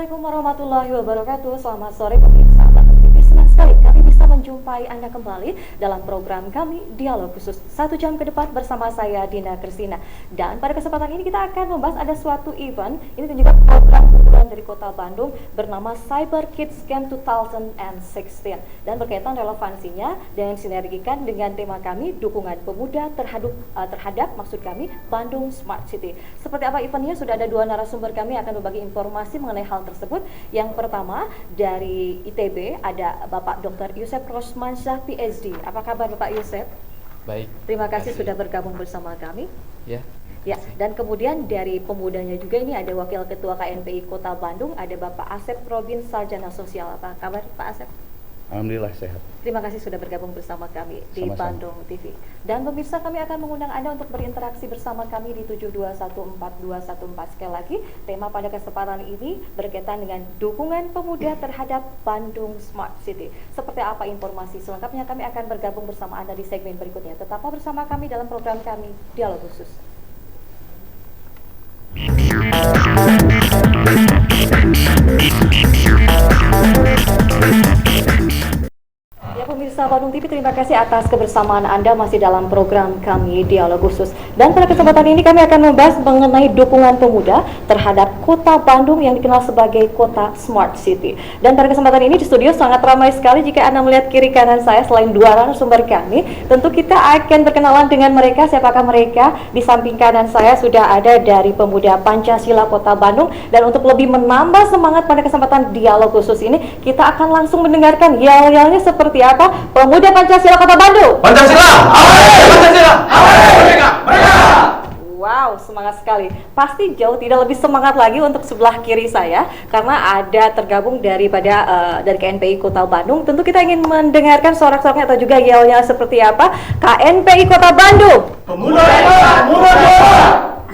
Assalamualaikum warahmatullahi wabarakatuh. Selamat sore pemirsa Bantung TV. Senang sekali kami bisa menjumpai Anda kembali dalam program kami Dialog Khusus 1 jam ke depan bersama saya Dina Kristina. Dan pada kesempatan ini kita akan membahas ada suatu event. Ini juga program unggulan dari Kota Bandung bernama Cyber Kids Camp 2016 dan berkaitan relevansinya dengan sinergikan dengan tema kami dukungan pemuda terhadap maksud kami Bandung Smart City. Seperti apa eventnya? Sudah ada dua narasumber kami akan berbagi informasi mengenai hal tersebut. Yang pertama dari ITB ada Bapak Dr. Yusef Rosmansyah PhD. Apa kabar Bapak Yusef? Baik. Terima kasih sudah bergabung bersama kami. Ya. Ya, dan kemudian dari pemudanya juga ini ada Wakil Ketua KNPI Kota Bandung, ada Bapak Asep Robin Sarjana Sosial. Apa kabar Pak Asep? Alhamdulillah sehat. Terima kasih sudah bergabung bersama kami di Sama-sama. Bandung TV. Dan pemirsa, kami akan mengundang Anda untuk berinteraksi bersama kami di 7214214. Sekali lagi, tema pada kesempatan ini berkaitan dengan dukungan pemuda terhadap Bandung Smart City. Seperti apa informasi selengkapnya kami akan bergabung bersama Anda di segmen berikutnya. Tetaplah bersama kami dalam program kami Dialog Khusus. Ya pemirsa Bandung TV, terima kasih atas kebersamaan Anda masih dalam program kami Dialog Khusus. Dan pada kesempatan ini kami akan membahas mengenai dukungan pemuda terhadap Kota Bandung yang dikenal sebagai Kota Smart City. Dan pada kesempatan ini di studio sangat ramai sekali. Jika Anda melihat kiri kanan saya, selain dua narasumber kami, tentu kita akan berkenalan dengan mereka. Siapakah mereka? Di samping kanan saya sudah ada dari Pemuda Pancasila Kota Bandung. Dan untuk lebih menambah semangat pada kesempatan Dialog Khusus ini, kita akan langsung mendengarkan yel-yelnya seperti apa Pemuda Pancasila Kota Bandung. Pancasila, awal! Pancasila, awal! Merdeka, merdeka! Wow, semangat sekali. Pasti jauh tidak lebih semangat lagi untuk sebelah kiri saya karena ada tergabung dari KNPI Kota Bandung. Tentu kita ingin mendengarkan sorak-soraknya atau juga yelnya seperti apa KNPI Kota Bandung. Pemuda Jawa, pemuda Jawa!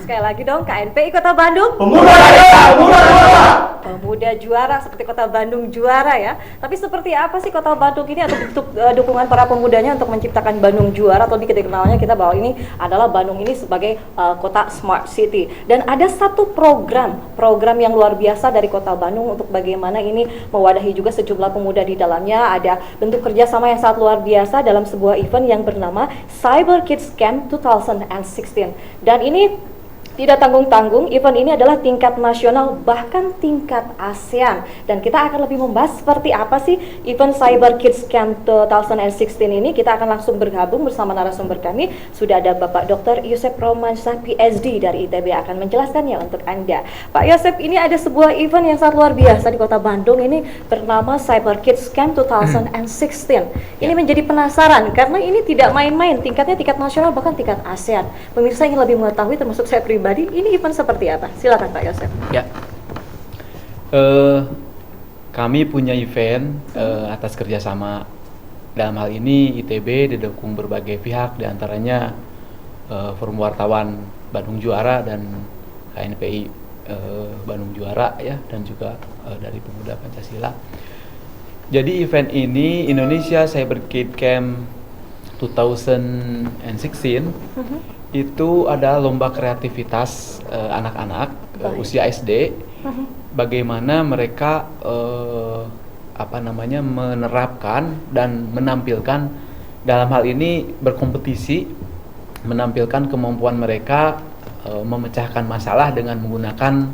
Sekali lagi dong, KNPI Kota Bandung. Pemuda Jawa, pemuda Jawa! Pemuda juara seperti Kota Bandung juara ya. Tapi seperti apa sih Kota Bandung ini atau bentuk dukungan para pemudanya untuk menciptakan Bandung juara, atau lebih dikenalnya kita bahwa ini adalah Bandung ini sebagai kota Smart City. Dan ada satu program yang luar biasa dari Kota Bandung untuk bagaimana ini mewadahi juga sejumlah pemuda di dalamnya. Ada bentuk kerjasama yang sangat luar biasa dalam sebuah event yang bernama Cyber Kids Camp 2016. Dan ini tidak tanggung-tanggung, event ini adalah tingkat nasional bahkan tingkat ASEAN. Dan kita akan lebih membahas seperti apa sih event Cyber Kids Camp 2016 ini. Kita akan langsung bergabung bersama narasumber kami. Sudah ada Bapak Dr. Yusef Rosmansyah PhD dari ITB akan menjelaskannya untuk Anda. Pak Yusef, ini ada sebuah event yang sangat luar biasa di Kota Bandung ini bernama Cyber Kids Camp 2016. Ini menjadi penasaran karena ini tidak main-main, tingkatnya tingkat nasional bahkan tingkat ASEAN. Pemirsa ingin lebih mengetahui, termasuk saya pribadi, ini event seperti apa? Silakan Pak Yosef. Ya. Kami punya event atas kerjasama, dalam hal ini ITB didukung berbagai pihak, diantaranya Forum Wartawan Bandung Juara dan KNPI Bandung Juara ya, dan juga dari Pemuda Pancasila. Jadi event ini Indonesia Cyber Kids Camp 2016 itu ada lomba kreativitas anak-anak usia SD, bagaimana mereka menerapkan dan menampilkan, dalam hal ini berkompetisi menampilkan kemampuan mereka memecahkan masalah dengan menggunakan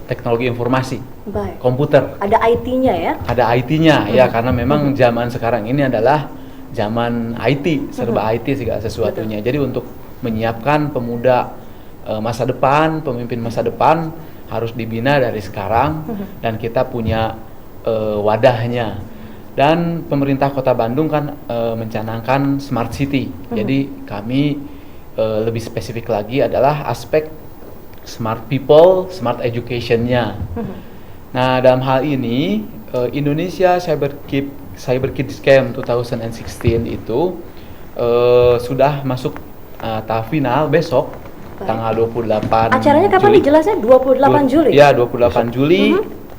teknologi informasi. Baik. Komputer. Ada IT-nya ya? Ada IT-nya ya, karena memang zaman sekarang ini adalah zaman IT, serba IT segala sesuatunya. Jadi untuk menyiapkan pemuda masa depan, pemimpin masa depan harus dibina dari sekarang, dan kita punya wadahnya. Dan pemerintah Kota Bandung kan mencanangkan Smart City. Jadi kami lebih spesifik lagi adalah aspek Smart People, Smart Education-nya. Nah, dalam hal ini Indonesia Cyber Kids Camp 2016 itu sudah masuk tahap final besok. Baik. Tanggal 28 Acaranya kapan Juli. dijelasnya? 28 Juli? Ya, 28 Juli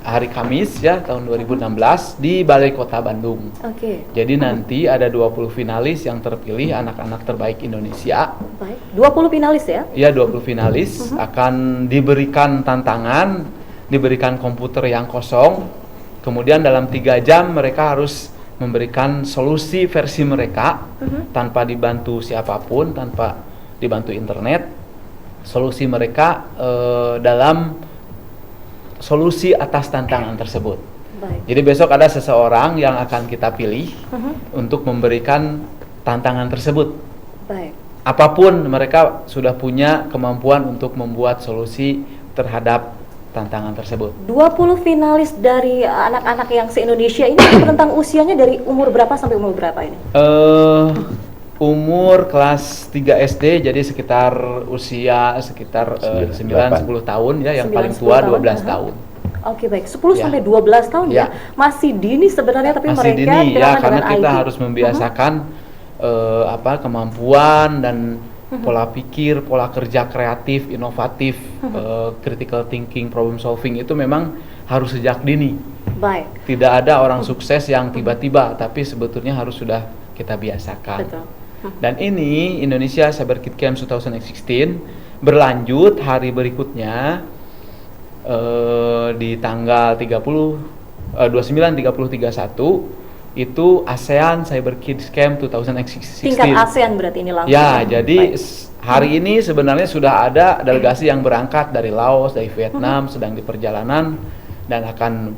hari Kamis ya, tahun 2016 di Balai Kota Bandung. Oke. Jadi nanti ada 20 finalis yang terpilih, anak-anak terbaik Indonesia. Baik. 20 finalis ya? Ya, 20 finalis akan diberikan tantangan diberikan komputer yang kosong, kemudian dalam 3 jam mereka harus memberikan solusi versi mereka tanpa dibantu siapapun, tanpa dibantu internet, solusi mereka dalam solusi atas tantangan tersebut. Baik. Jadi besok ada seseorang yang akan kita pilih untuk memberikan tantangan tersebut. Baik. Apapun mereka sudah punya kemampuan untuk membuat solusi terhadap tantangan tersebut. 20 finalis dari anak-anak yang se-Indonesia ini tentang usianya dari umur berapa sampai umur berapa ini? Umur kelas 3 SD, jadi sekitar usia sekitar 9-10 tahun ya, yang 9, paling tua 10 12 tahun. Oke, baik. 10 Ya. sampai 12 tahun ya. Ya. Masih dini sebenarnya, tapi Masih mereka dini ya, karena dengan kita IT. harus membiasakan kemampuan dan pola pikir, pola kerja kreatif, inovatif, critical thinking, problem solving itu memang harus sejak dini. Baik. Tidak ada orang sukses yang tiba-tiba, tapi sebetulnya harus sudah kita biasakan. Betul. Dan ini Indonesia Cyber Kid Camp 2016 berlanjut hari berikutnya di tanggal 29, 30, 31 itu ASEAN Cyber Kids Camp 2016. Tingkat ASEAN berarti ini langsung. Ya, jadi Baik. hari ini sebenarnya sudah ada delegasi yang berangkat dari Laos, dari Vietnam, sedang di perjalanan dan akan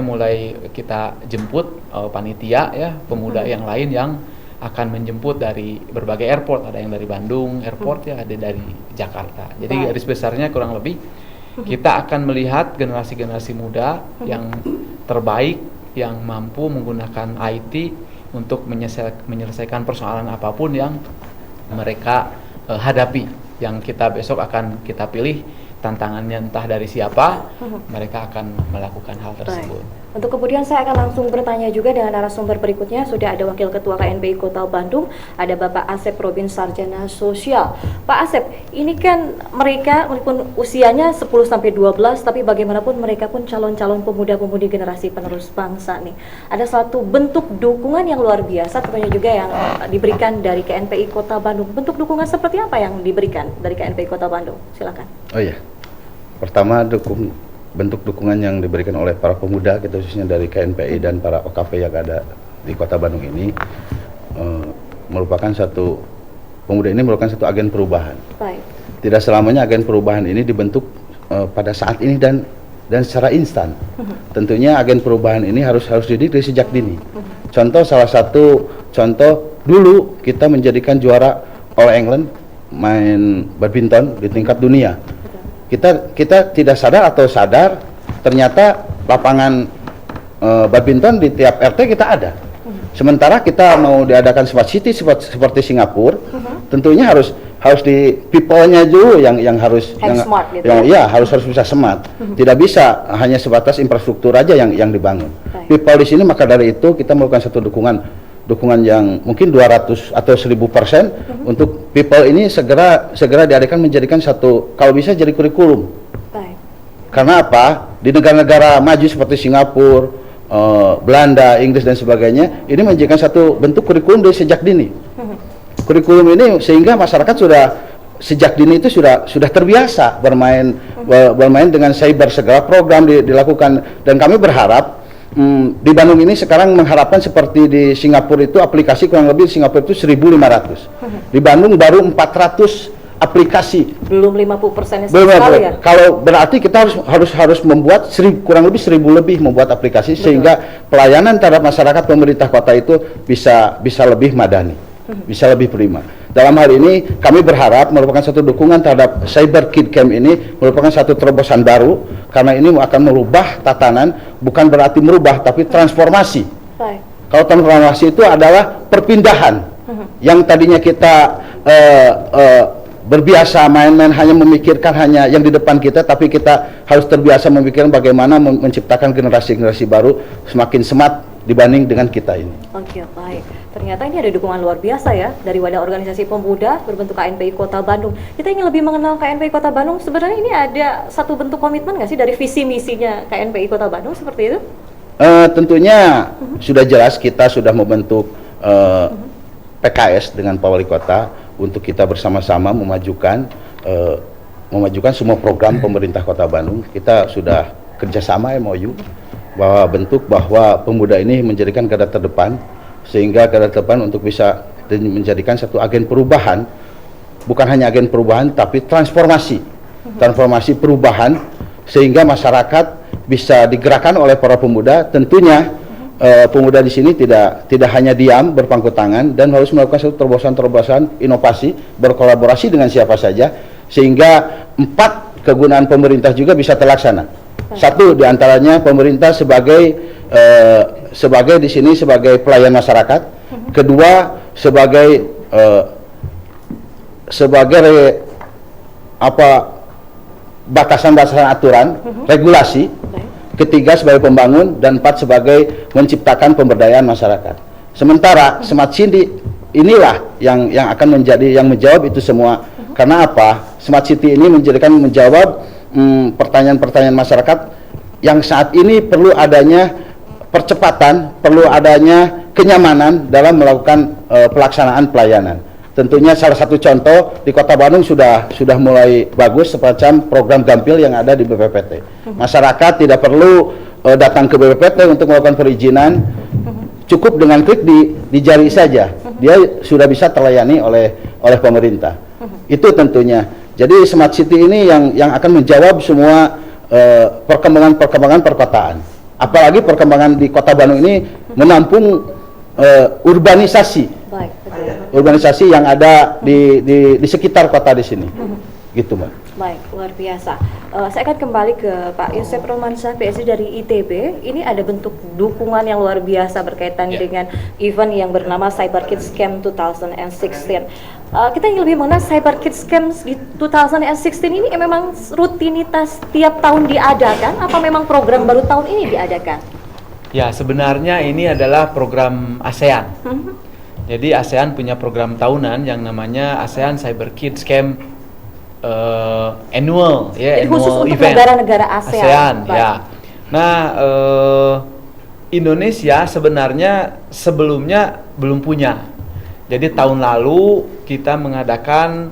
mulai kita jemput panitia ya, pemuda yang lain yang akan menjemput dari berbagai airport, ada yang dari Bandung airport ya, ada dari Jakarta. Jadi Baik. garis besarnya kurang lebih kita akan melihat generasi-generasi muda yang terbaik, yang mampu menggunakan IT untuk menyelesaikan persoalan apapun yang mereka hadapi. Yang kita besok akan kita pilih tantangannya entah dari siapa, mereka akan melakukan hal tersebut. Baik. Untuk kemudian saya akan langsung bertanya juga dengan narasumber berikutnya. Sudah ada Wakil Ketua KNPI Kota Bandung, ada Bapak Asep Robin Sarjana Sosial. Pak Asep, ini kan mereka walaupun usianya 10 sampai 12, tapi bagaimanapun mereka pun calon-calon pemuda-pemudi generasi penerus bangsa nih. Ada satu bentuk dukungan yang luar biasa tentunya juga yang diberikan dari KNPI Kota Bandung. Bentuk dukungan seperti apa yang diberikan dari KNPI Kota Bandung? Silakan. Oh iya, pertama bentuk dukungan yang diberikan oleh para pemuda, kita khususnya dari KNPI dan para OKP yang ada di Kota Bandung ini merupakan pemuda ini merupakan satu agen perubahan. Baik. Tidak selamanya agen perubahan ini dibentuk pada saat ini dan secara instan. Tentunya agen perubahan ini harus dididik sejak dini. Salah satu contoh dulu kita menjadikan juara All England main badminton di tingkat dunia. Kita tidak sadar atau sadar ternyata lapangan badminton di tiap RT kita ada. Sementara kita mau diadakan smart city seperti Singapura, tentunya harus di people-nya dulu yang harus smart gitu. harus bisa smart. Tidak bisa hanya sebatas infrastruktur aja yang dibangun. Baik. People di sini, maka dari itu kita melakukan satu dukungan yang mungkin 200 atau 1000% untuk people ini segera menjadikan satu, kalau bisa jadi kurikulum. Baik. Karena apa? Di negara-negara maju seperti Singapura, Belanda, Inggris dan sebagainya, ini menjadikan satu bentuk kurikulum dari sejak dini. Kurikulum ini sehingga masyarakat sudah sejak dini itu sudah terbiasa bermain dengan cyber, segala program dilakukan, dan kami berharap di Bandung ini sekarang mengharapkan seperti di Singapura itu aplikasi kurang lebih Singapura itu 1.500. Di Bandung baru 400 aplikasi. Belum 50% Belum, sekali ya. Kalau berarti kita harus membuat kurang lebih 1.000 lebih membuat aplikasi. Betul. Sehingga pelayanan terhadap masyarakat pemerintah kota itu bisa lebih madani, bisa lebih prima. Dalam hal ini kami berharap merupakan satu dukungan terhadap Cyber Kid Camp ini merupakan satu terobosan baru, karena ini akan merubah tatanan, bukan berarti merubah tapi transformasi. Baik. Kalau transformasi itu adalah perpindahan yang tadinya kita berbiasa main-main hanya memikirkan hanya yang di depan kita, tapi kita harus terbiasa memikirkan bagaimana menciptakan generasi-generasi baru semakin smart dibanding dengan kita ini. Oke, baik. Ternyata ini ada dukungan luar biasa ya dari wadah organisasi pemuda berbentuk KNPI Kota Bandung. Kita ingin lebih mengenal KNPI Kota Bandung. Sebenarnya ini ada satu bentuk komitmen nggak sih dari visi misinya KNPI Kota Bandung seperti itu? Tentunya sudah jelas kita sudah membentuk PKS dengan Pak Wali Kota untuk kita bersama-sama memajukan memajukan semua program pemerintah Kota Bandung. Kita sudah kerjasama MOU bahwa bentuk bahwa pemuda ini menjadikan garda terdepan, sehingga garda terdepan untuk bisa menjadikan satu agen perubahan, bukan hanya agen perubahan tapi transformasi perubahan, sehingga masyarakat bisa digerakkan oleh para pemuda. Tentunya pemuda di sini tidak hanya diam berpangku tangan dan harus melakukan satu terobosan-terobosan inovasi, berkolaborasi dengan siapa saja, sehingga 4 kegunaan pemerintah juga bisa terlaksana. Satu diantaranya pemerintah sebagai di sini sebagai pelayan masyarakat. Kedua sebagai batasan-batasan aturan, regulasi. Ketiga sebagai pembangun, dan 4 sebagai menciptakan pemberdayaan masyarakat. Sementara Smart City inilah yang akan menjawab itu semua. Karena apa? Smart City ini menjawab pertanyaan-pertanyaan masyarakat yang saat ini perlu adanya percepatan, perlu adanya kenyamanan dalam melakukan pelaksanaan pelayanan. Tentunya salah satu contoh di Kota Bandung sudah mulai bagus semacam program Gampil yang ada di BPPT. Masyarakat tidak perlu datang ke BPPT untuk melakukan perizinan, cukup dengan klik di jari saja, dia sudah bisa terlayani oleh pemerintah. Itu tentunya. Jadi Smart City ini yang akan menjawab semua perkembangan perkotaan. Apalagi perkembangan di Kota Bandung ini menampung urbanisasi. Baik, betul. Urbanisasi yang ada di sekitar kota di sini. Gitu, Mbak. Baik, luar biasa. Saya akan kembali ke Pak Yosep Romansyah, PSD dari ITB. Ini ada bentuk dukungan yang luar biasa berkaitan dengan event yang bernama Cyber Kids Camp 2016. Kita ingin lebih mengenai Cyber Kids Camp di 2016 ini memang rutinitas tiap tahun diadakan, apa memang program baru tahun ini diadakan? Ya, sebenarnya ini adalah program ASEAN. Jadi ASEAN punya program tahunan yang namanya ASEAN Cyber Kids Camp annual, ya, Jadi annual khusus untuk event. negara-negara ASEAN. Ya. Nah, Indonesia sebenarnya sebelumnya belum punya. Jadi tahun lalu kita mengadakan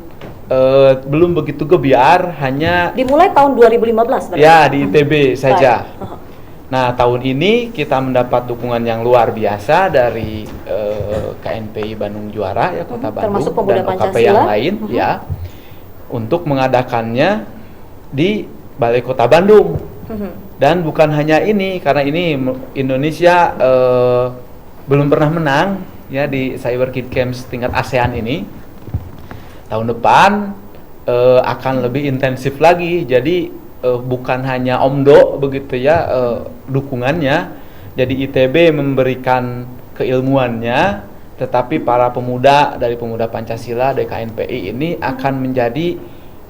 belum begitu gebiar, hanya Dimulai tahun 2015 berarti? ya di ITB saja. Baik. Nah, tahun ini kita mendapat dukungan yang luar biasa dari KNPI Bandung Juara, ya, Kota Bandung, termasuk Pemuda dan OKP Pancasila. yang lain, ya, untuk mengadakannya di Balai Kota Bandung. Dan bukan hanya ini, karena ini Indonesia belum pernah menang, ya, di Cyber Kids Camps tingkat ASEAN ini. Tahun depan akan lebih intensif lagi. Jadi bukan hanya Omdo begitu, ya, dukungannya. Jadi ITB memberikan keilmuannya, tetapi para pemuda dari Pemuda Pancasila dari KNPI ini akan menjadi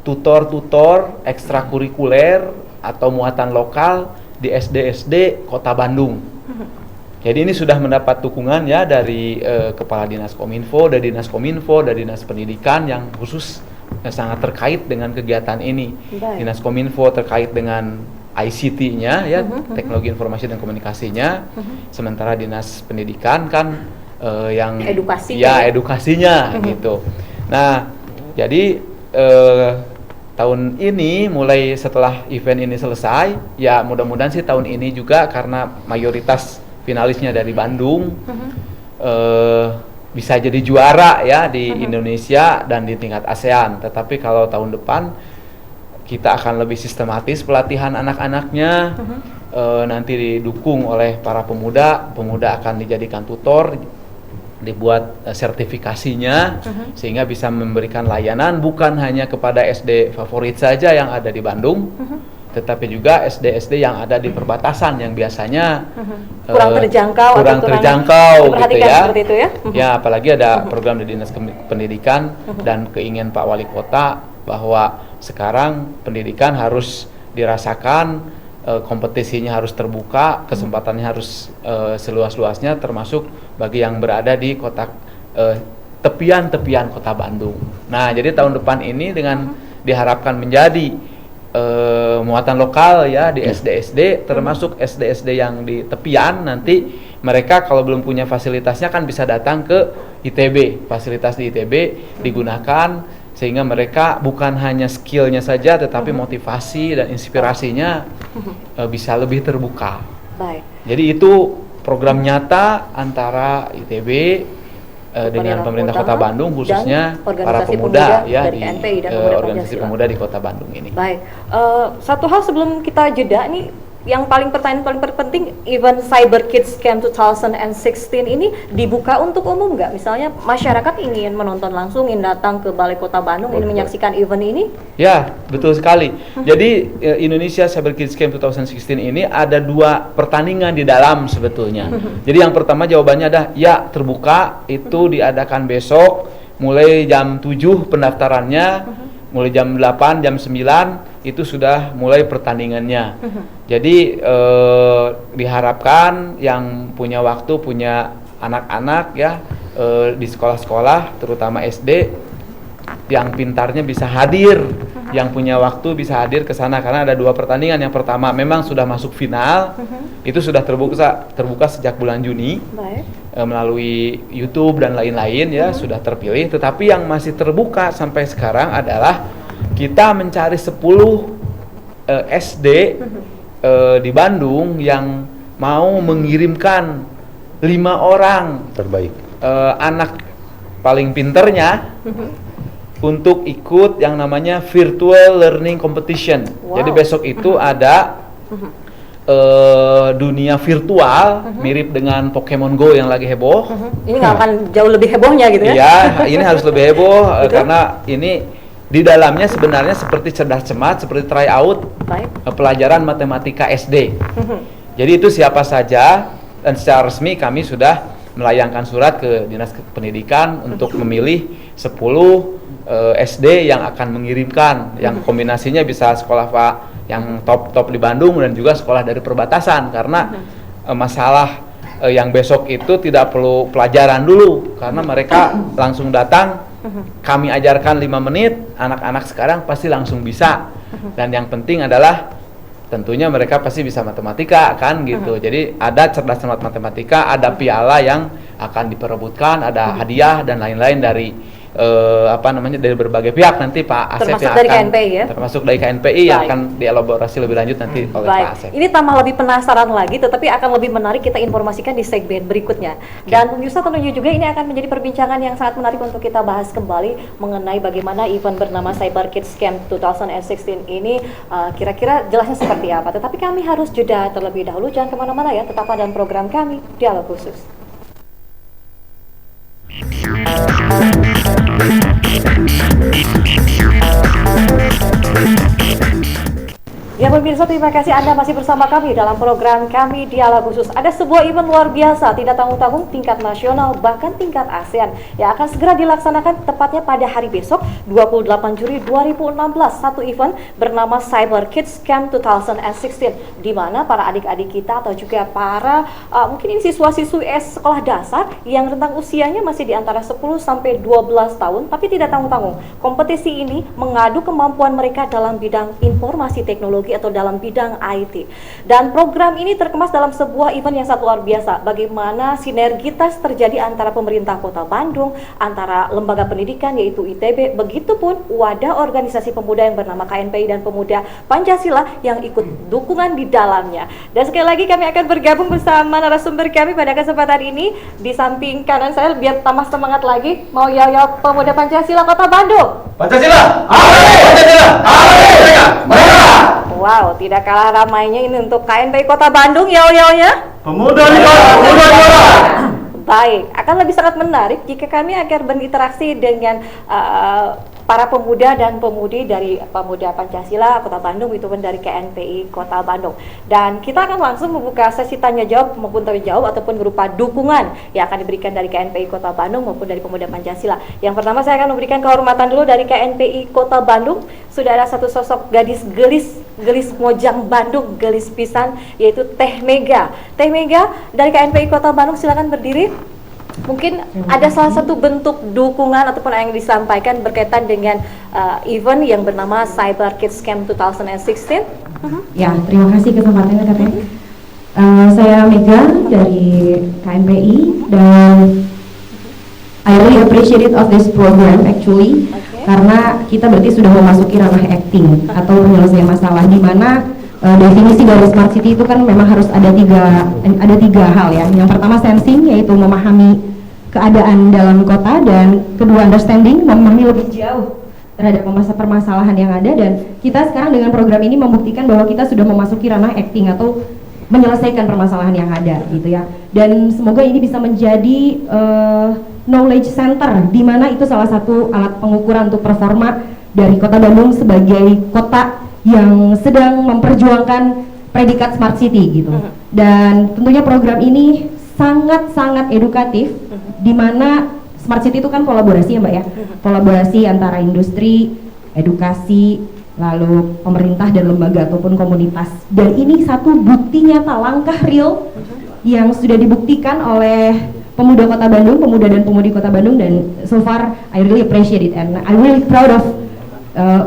tutor-tutor ekstrakurikuler atau muatan lokal di SD-SD Kota Bandung. Jadi ini sudah mendapat dukungan, ya, dari Kepala Dinas Kominfo, dari Dinas Kominfo, dari Dinas Pendidikan yang khusus sangat terkait dengan kegiatan ini. Baik. Dinas Kominfo terkait dengan ICT-nya, ya, teknologi informasi dan komunikasinya. Sementara Dinas Pendidikan kan yang Edukasi, ya, kan? edukasinya gitu. Nah, jadi tahun ini mulai setelah event ini selesai, ya, mudah-mudahan sih tahun ini juga karena mayoritas finalisnya dari Bandung, bisa jadi juara, ya, di Indonesia dan di tingkat ASEAN. Tetapi kalau tahun depan kita akan lebih sistematis pelatihan anak-anaknya, nanti didukung oleh para pemuda akan dijadikan tutor, dibuat sertifikasinya, sehingga bisa memberikan layanan bukan hanya kepada SD favorit saja yang ada di Bandung, tetapi juga SD-SD yang ada di perbatasan yang biasanya kurang terjangkau, kurang atau terjangkau gitu, diperhatikan ya. seperti itu, ya. Ya, apalagi ada program di Dinas Pendidikan dan keinginan Pak Wali Kota bahwa sekarang pendidikan harus dirasakan, kompetisinya harus terbuka, kesempatannya harus seluas-luasnya, termasuk bagi yang berada di kota tepian-tepian Kota Bandung. Nah, jadi tahun depan ini dengan diharapkan menjadi muatan lokal, ya, di SD-SD, termasuk SD-SD yang di tepian. Nanti mereka kalau belum punya fasilitasnya kan bisa datang ke ITB, fasilitas di ITB digunakan sehingga mereka bukan hanya skillnya saja tetapi motivasi dan inspirasinya bisa lebih terbuka. Baik. Jadi itu program nyata antara ITB dengan pemerintah Kota Bandung, khususnya para pemuda ya dari di KNPI dan pemuda organisasi Pancasila. pemuda di Kota Bandung ini. Baik, satu hal sebelum kita jeda nih, yang pertanyaan paling penting, event Cyber Kids Camp 2016 ini dibuka untuk umum nggak? Misalnya masyarakat ingin menonton langsung, ingin datang ke Balai Kota Bandung, ingin menyaksikan event ini? Ya, betul sekali. Jadi Indonesia Cyber Kids Camp 2016 ini ada 2 pertandingan di dalam sebetulnya. Jadi yang pertama jawabannya ada ya, terbuka, itu diadakan besok mulai jam 7 pendaftarannya, mulai jam 8, jam 9 itu sudah mulai pertandingannya. Jadi diharapkan yang punya waktu, punya anak-anak ya di sekolah-sekolah terutama SD yang pintarnya bisa hadir, yang punya waktu bisa hadir ke sana karena ada 2 pertandingan. Yang pertama memang sudah masuk final, itu sudah terbuka sejak bulan Juni. Baik. Melalui YouTube dan lain-lain ya sudah terpilih. Tetapi yang masih terbuka sampai sekarang adalah kita mencari 10 SD di Bandung yang mau mengirimkan 5 orang Terbaik. anak paling pinternya untuk ikut yang namanya virtual learning competition. Wow. Jadi besok itu ada dunia virtual mirip dengan Pokemon Go yang lagi heboh. Ini nggak akan jauh lebih hebohnya gitu ya? Iya, ini harus lebih heboh Betul. karena ini di dalamnya sebenarnya seperti cerdas cermat, seperti tryout Baik. pelajaran matematika SD. Jadi itu siapa saja, dan secara resmi kami sudah melayangkan surat ke Dinas Pendidikan untuk memilih 10 SD yang akan mengirimkan, yang kombinasinya bisa sekolah yang top di Bandung dan juga sekolah dari perbatasan, karena masalah yang besok itu tidak perlu pelajaran dulu karena mereka langsung datang, kami ajarkan 5 menit, anak-anak sekarang pasti langsung bisa. Dan yang penting adalah tentunya mereka pasti bisa matematika kan gitu. Jadi ada cerdas cermat matematika, ada piala yang akan diperebutkan, ada hadiah dan lain-lain dari dari berbagai pihak. Nanti Pak Asep Termasuk yang dari akan KNPI ya? termasuk dari KNPI yang Baik. akan dielaborasi lebih lanjut nanti oleh Pak Baik, Asep. ini tambah lebih penasaran lagi, tetapi akan lebih menarik kita informasikan di segmen berikutnya. Dan pemirsa tentunya juga ini akan menjadi perbincangan yang sangat menarik untuk kita bahas kembali mengenai bagaimana event bernama Cyber Kids Camp 2016 ini kira-kira jelasnya seperti apa. Tetapi kami harus jeda terlebih dahulu, jangan kemana-mana ya, tetaplah dalam program kami, Dialog Khusus. Ya pemirsa, terima kasih Anda masih bersama kami dalam program kami Dialog Khusus. Ada sebuah event luar biasa, tidak tanggung-tanggung, tingkat nasional, bahkan tingkat ASEAN yang akan segera dilaksanakan tepatnya pada hari besok 28 Juli 2016. Satu event bernama Cyber Kids Camp 2016, di mana para adik-adik kita atau juga para mungkin ini siswa-siswi sekolah dasar yang rentang usianya masih di antara 10 sampai 12 tahun, tapi tidak tanggung-tanggung. Kompetisi ini mengadu kemampuan mereka dalam bidang informasi teknologi atau dalam bidang IT. Dan program ini terkemas dalam sebuah event yang sangat luar biasa. Bagaimana sinergitas terjadi antara pemerintah Kota Bandung, antara lembaga pendidikan yaitu ITB, begitupun wadah organisasi pemuda yang bernama KNPI dan Pemuda Pancasila yang ikut dukungan di dalamnya. Dan sekali lagi kami akan bergabung bersama narasumber kami pada kesempatan ini. Di samping kanan saya biar tambah semangat lagi, mau yel-yel Pemuda Pancasila Kota Bandung. Pancasila, amin! Pancasila, amin! Merdeka! Merdeka! Wow, tidak kalah ramainya ini untuk KNPI Kota Bandung, yel-yelnya. Pemuda juara, pemuda juara. Baik, akan lebih sangat menarik jika kami akan berinteraksi dengan para pemuda dan pemudi dari Pemuda Pancasila Kota Bandung, itu pun dari KNPI Kota Bandung. Dan kita akan langsung membuka sesi tanya jawab maupun tanya jawab ataupun berupa dukungan yang akan diberikan dari KNPI Kota Bandung maupun dari Pemuda Pancasila. Yang pertama saya akan memberikan kehormatan dulu dari KNPI Kota Bandung. Sudah ada satu sosok gadis gelis mojang Bandung, gelis pisan, yaitu Teh Mega. Teh Mega dari KNPI Kota Bandung, silakan berdiri. Mungkin ada salah satu bentuk dukungan ataupun yang disampaikan berkaitan dengan event yang bernama Cyber Kids Camp 2016. Ya, terima kasih kesempatannya Katanya. Saya Mega dari KNPI dan I really appreciate of this program actually. Okay. karena kita berarti sudah memasuki ranah acting atau penyelesaian masalah, di mana definisi dari smart city itu kan memang harus ada tiga hal ya. Yang pertama sensing, yaitu memahami keadaan dalam kota, dan kedua understanding, memahami lebih jauh terhadap permasalahan yang ada. Dan kita sekarang dengan program ini membuktikan bahwa kita sudah memasuki ranah acting atau menyelesaikan permasalahan yang ada gitu ya. Dan semoga ini bisa menjadi knowledge center, di mana itu salah satu alat pengukuran untuk performa dari Kota Bandung sebagai kota yang sedang memperjuangkan predikat smart city gitu. Dan tentunya program ini sangat-sangat edukatif, di mana smart city itu kan kolaborasi ya Mbak ya, kolaborasi antara industri, edukasi, lalu pemerintah dan lembaga ataupun komunitas. Dan ini satu bukti nyata, langkah real yang sudah dibuktikan oleh pemuda Kota Bandung, pemuda dan pemudi Kota Bandung, dan so far I really appreciate it and I'm really proud of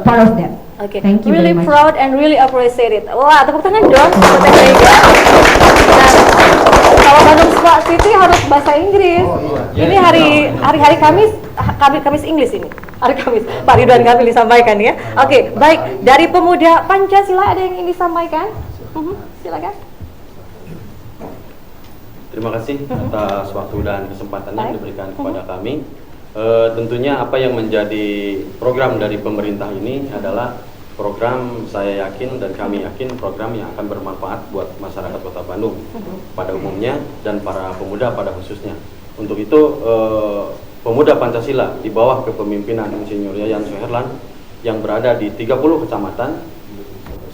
part of that. Oke, Thank you really very much. proud and really appreciate it. Wah, tepuk tangan dong buat Teh Mega. Dan kalau Bandung Smart City harus bahasa Inggris. Ini hari Kamis, Kamis Inggris ini. Hari Kamis. Pak Ridwan Kamil disampaikan ya. Oke, baik. Dari pemuda Pancasila ada yang ingin disampaikan? Silakan. Terima kasih atas waktu dan kesempatan yang diberikan kepada kami. Tentunya apa yang menjadi program dari pemerintah ini adalah program, saya yakin dan kami yakin, program yang akan bermanfaat buat masyarakat Kota Bandung pada umumnya dan para pemuda pada khususnya. Untuk itu pemuda Pancasila di bawah kepemimpinan Insinyur Yayan Suherlan yang berada di 30 kecamatan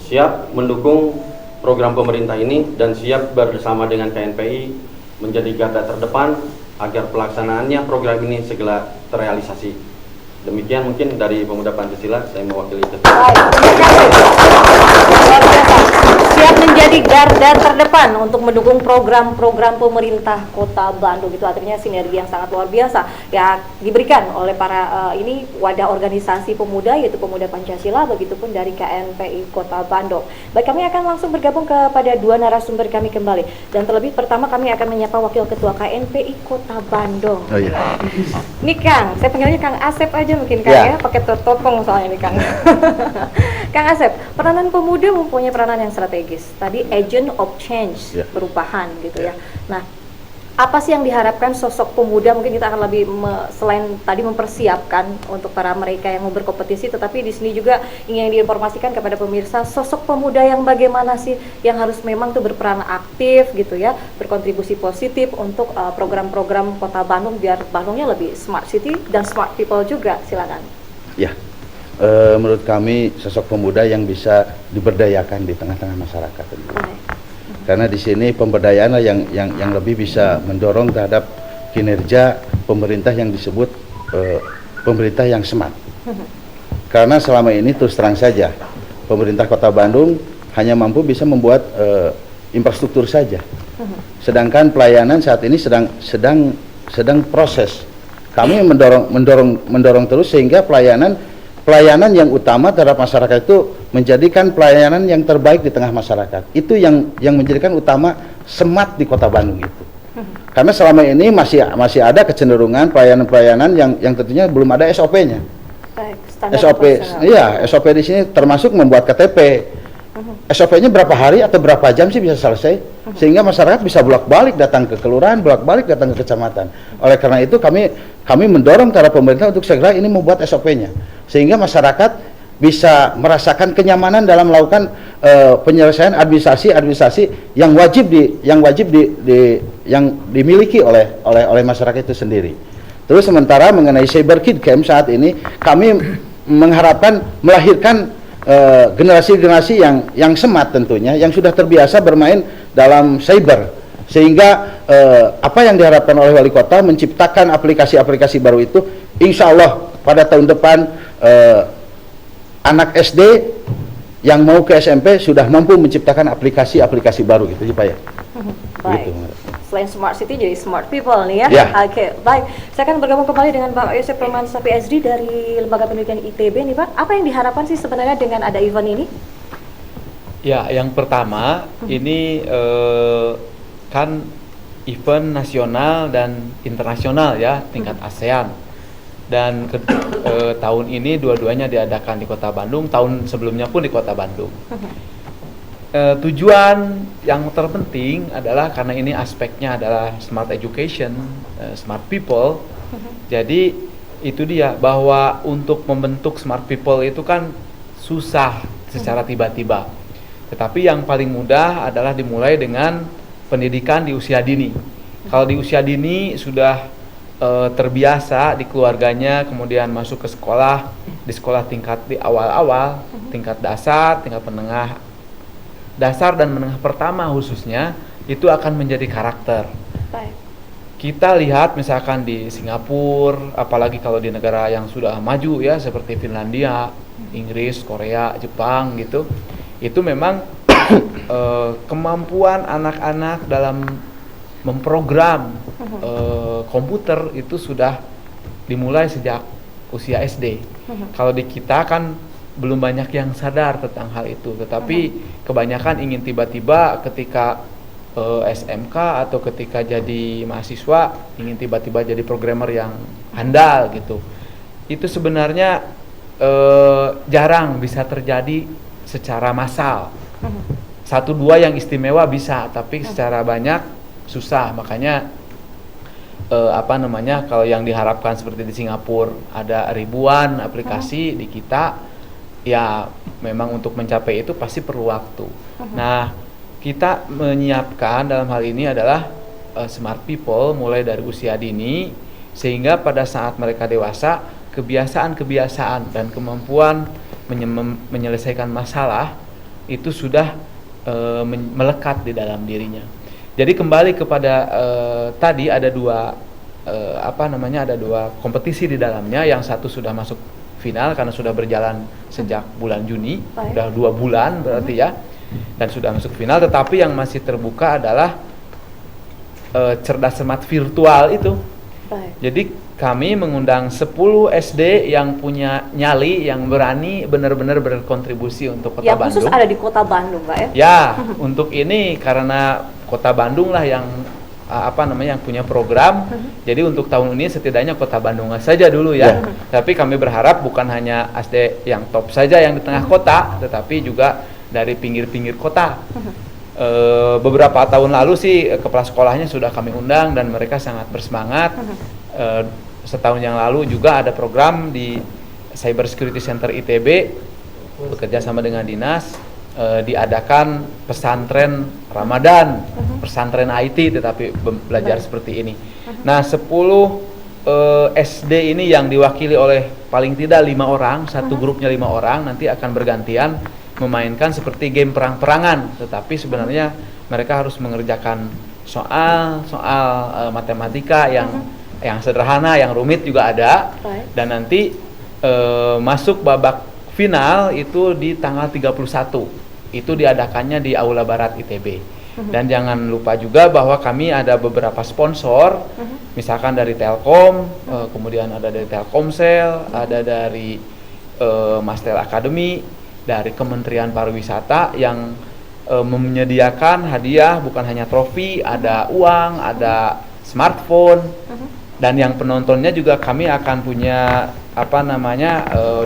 siap mendukung program pemerintah ini dan siap bersama dengan KNPI menjadi garda terdepan agar pelaksanaannya program ini segera terrealisasi. Demikian mungkin dari pemuda Pancasila, saya mewakili itu. Siap menjadi garda terdepan untuk mendukung program-program pemerintah Kota Bandung. Itu artinya sinergi yang sangat luar biasa ya diberikan oleh para ini wadah organisasi pemuda, yaitu Pemuda Pancasila, begitupun dari KNPI Kota Bandung. Baik, kami akan langsung bergabung kepada dua narasumber kami kembali. Dan terlebih pertama kami akan menyapa Wakil Ketua KNPI Kota Bandung. Oh iya. Ini Kang, saya panggilnya Kang Asep aja mungkin Kang ya, pakai tertopong soalnya nih Kang. Kang Asep, peranan pemuda mempunyai peranan yang strategis. Tadi agent of change, perubahan gitu ya. Nah, apa sih yang diharapkan sosok pemuda? Mungkin kita akan lebih selain tadi mempersiapkan untuk para mereka yang mau berkompetisi, tetapi di sini juga ingin diinformasikan kepada pemirsa sosok pemuda yang bagaimana sih yang harus memang tuh berperan aktif gitu ya, berkontribusi positif untuk program-program Kota Bandung biar Bandungnya lebih smart city dan smart people juga. Silakan. Ya, menurut kami sosok pemuda yang bisa diberdayakan di tengah-tengah masyarakat. Karena di sini pemberdayaan yang lebih bisa mendorong terhadap kinerja pemerintah yang disebut pemerintah yang smart. Karena selama ini terus terang saja pemerintah Kota Bandung hanya mampu bisa membuat infrastruktur saja. Sedangkan pelayanan saat ini sedang proses. Kami mendorong terus sehingga pelayanan yang utama terhadap masyarakat itu menjadikan pelayanan yang terbaik di tengah masyarakat. Itu yang menjadikan utama smart di Kota Bandung itu. Karena selama ini masih ada kecenderungan pelayanan-pelayanan yang tentunya belum ada SOP-nya. SOP di sini termasuk membuat KTP. SOP-nya berapa hari atau berapa jam sih bisa selesai, sehingga masyarakat bisa bolak-balik datang ke kelurahan, bolak-balik datang ke kecamatan. Oleh karena itu kami mendorong terhadap pemerintah untuk segera ini membuat SOP-nya, sehingga masyarakat bisa merasakan kenyamanan dalam melakukan penyelesaian administrasi yang dimiliki oleh masyarakat itu sendiri. Terus sementara mengenai Cyber Kid Camp saat ini kami mengharapkan melahirkan generasi-generasi yang smart tentunya, yang sudah terbiasa bermain dalam cyber, sehingga apa yang diharapkan oleh wali kota menciptakan aplikasi-aplikasi baru itu, insya Allah pada tahun depan anak SD yang mau ke SMP sudah mampu menciptakan aplikasi-aplikasi baru gitu ya Pak ya. Baik. Gitu. Selain smart city jadi smart people nih ya. Oke, baik. Saya akan bergabung kembali dengan Pak Yosef Permansa PhD dari Lembaga Pendidikan ITB nih Pak. Apa yang diharapkan sih sebenarnya dengan ada event ini? Ya, yang pertama ini kan event nasional dan internasional ya, tingkat ASEAN. dan tahun ini dua-duanya diadakan di Kota Bandung, tahun sebelumnya pun di Kota Bandung. Tujuan yang terpenting adalah karena ini aspeknya adalah smart education, smart people. Jadi itu dia, bahwa untuk membentuk smart people itu kan susah secara tiba-tiba. Tetapi yang paling mudah adalah dimulai dengan pendidikan di usia dini. Kalau di usia dini sudah terbiasa di keluarganya, kemudian masuk ke sekolah, di sekolah tingkat di awal-awal, tingkat dasar, tingkat menengah, dasar dan menengah pertama khususnya, itu akan menjadi karakter. Baik. Kita lihat misalkan di Singapura, apalagi kalau di negara yang sudah maju ya, seperti Finlandia, Inggris, Korea, Jepang gitu, itu memang kemampuan anak-anak dalam memprogram komputer itu sudah dimulai sejak usia SD. Kalau di kita kan belum banyak yang sadar tentang hal itu, tetapi kebanyakan ingin tiba-tiba ketika SMK atau ketika jadi mahasiswa ingin tiba-tiba jadi programmer yang handal gitu. Itu sebenarnya jarang bisa terjadi secara massal. Satu dua yang istimewa bisa, tapi secara banyak susah. Makanya kalau yang diharapkan seperti di Singapura ada ribuan aplikasi, di kita ya memang untuk mencapai itu pasti perlu waktu. Nah, kita menyiapkan dalam hal ini adalah smart people mulai dari usia dini, sehingga pada saat mereka dewasa kebiasaan-kebiasaan dan kemampuan menyelesaikan masalah itu sudah melekat di dalam dirinya. Jadi kembali kepada tadi ada dua ada dua kompetisi di dalamnya. Yang satu sudah masuk final karena sudah berjalan sejak bulan Juni, sudah 2 bulan berarti ya, dan sudah masuk final. Tetapi yang masih terbuka adalah cerdas cermat virtual itu. Baik. Jadi kami mengundang 10 SD yang punya nyali, yang berani benar-benar berkontribusi untuk Kota Yang Bandung. khusus ada di Kota Bandung, Pak ya? Ya, untuk ini karena Kota Bandung lah yang yang punya program. Jadi untuk tahun ini setidaknya Kota Bandung saja dulu ya. Tapi kami berharap bukan hanya SD yang top saja yang di tengah kota, tetapi juga dari pinggir-pinggir kota. Beberapa tahun lalu sih kepala sekolahnya sudah kami undang dan mereka sangat bersemangat. Setahun yang lalu juga ada program di Cyber Security Center ITB bekerja sama dengan dinas, diadakan pesantren Ramadan, pesantren IT tetapi belajar seperti ini. Nah, 10 SD ini yang diwakili oleh paling tidak 5 orang, satu grupnya 5 orang, nanti akan bergantian memainkan seperti game perang-perangan, tetapi sebenarnya mereka harus mengerjakan soal matematika yang sederhana, yang rumit juga ada. Dan nanti masuk babak final itu di tanggal 31. Itu diadakannya di Aula Barat ITB. Dan jangan lupa juga bahwa kami ada beberapa sponsor, misalkan dari Telkom, kemudian ada dari Telkomsel, ada dari Mastel Academy, dari Kementerian Pariwisata yang menyediakan hadiah bukan hanya trofi, ada uang, ada smartphone, dan yang penontonnya juga kami akan punya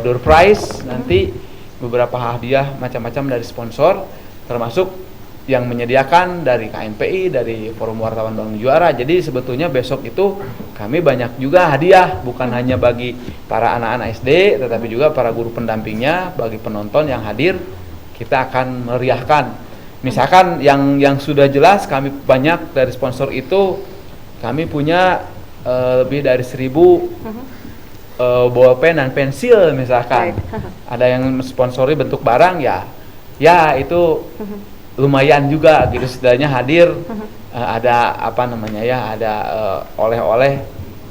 door prize nanti, beberapa hadiah macam-macam dari sponsor, termasuk yang menyediakan dari KNPI, dari Forum Wartawan Bandung Juara. Jadi sebetulnya besok itu kami banyak juga hadiah, bukan hanya bagi para anak-anak SD, tetapi juga para guru pendampingnya, bagi penonton yang hadir, kita akan meriahkan. Misalkan yang sudah jelas kami banyak dari sponsor itu, kami punya lebih dari 1000 bolpen dan pensil misalkan. Ada yang sponsori bentuk barang ya itu lumayan juga gitu, setidaknya hadir ada ada oleh-oleh